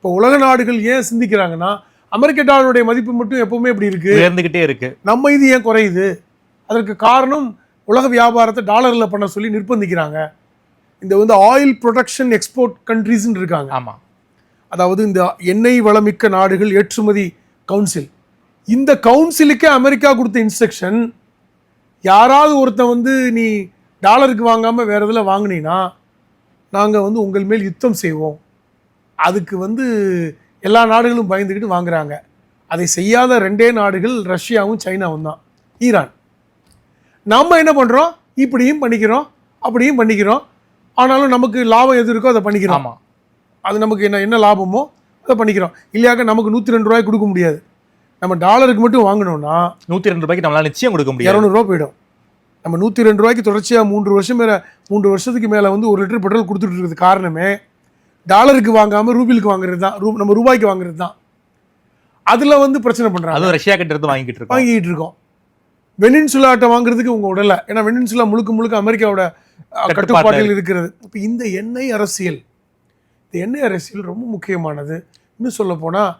இப்போ உலக நாடுகள் ஏன் சிந்திக்கிறாங்கன்னா, அமெரிக்க டாலருடைய மதிப்பு மட்டும் எப்பவுமே இப்படி இருக்கு, உயர்ந்துகிட்டே இருக்கு, நம்ம இது ஏன் குறையுது? அதற்கு காரணம் உலக வியாபாரத்தை டாலரில் பண்ண சொல்லி நிர்பந்திக்கிறாங்க. இந்த ஆயில் ப்ரொடக்ஷன் எக்ஸ்போர்ட் கண்ட்ரீஸ்ன்னு இருக்காங்க. ஆமாம், அதாவது இந்த எண்ணெய் வளமிக்க நாடுகள் ஏற்றுமதி கவுன்சில், இந்த கவுன்சிலுக்கே அமெரிக்கா கொடுத்த இன்ஸ்ட்ரக்ஷன், யாராவது ஒருத்தன் நீ டாலருக்கு வாங்காமல் வேறு இதில் வாங்கினீங்கன்னா நாங்கள் உங்கள் மேல் யுத்தம் செய்வோம். அதுக்கு எல்லா நாடுகளும் பயந்துக்கிட்டு வாங்குறாங்க. அதை செய்யாத 2 நாடுகள் ரஷ்யாவும் சைனாவும் தான், ஈரான். நம்ம என்ன பண்ணுறோம், இப்படியும் பண்ணிக்கிறோம் அப்படியும் பண்ணிக்கிறோம். ஆனாலும் நமக்கு லாபம் எது இருக்கோ அதை பண்ணிக்கிறோம். ஆமாம், அது நமக்கு என்ன லாபமோ அதை பண்ணிக்கிறோம். இல்லையாக்க நமக்கு 102 ரூபாய்க்கு கொடுக்க முடியாது. நம்ம டாலருக்கு மட்டும் வாங்கினோம்னா 102 ரூபாய்க்கு நம்மளால நிச்சயம் கொடுக்க முடியாது, 200 ரூபா போயிடும். நம்ம 102 ரூபாய்க்கு தொடர்ச்சியாக 3 வருஷத்துக்கு மேலே 1 லிட்டர் பெட்ரோல் கொடுத்துட்டு இருக்கிறது காரணமே டாலருக்கு வாங்காமல் ரூபிலுக்கு வாங்குறது தான், நம்ம ரூபாய்க்கு வாங்குறது தான். அதில் பிரச்சனை பண்ணுறாங்க. அதுவும் ரஷ்யா கிட்ட இருந்து வாங்கிட்டு இருக்கோம். வெனின்சுலாட்ட வாங்குறதுக்கு உங்க உடலை, ஏன்னா வெனின்சுலா முழுக்க அமெரிக்காவோட கட்டுப்பாட்டில் இருக்கிறது. இப்போ இந்த எண்ணெய் அரசியல் ரொம்ப முக்கியமானது. இன்னும் சொல்ல போனால்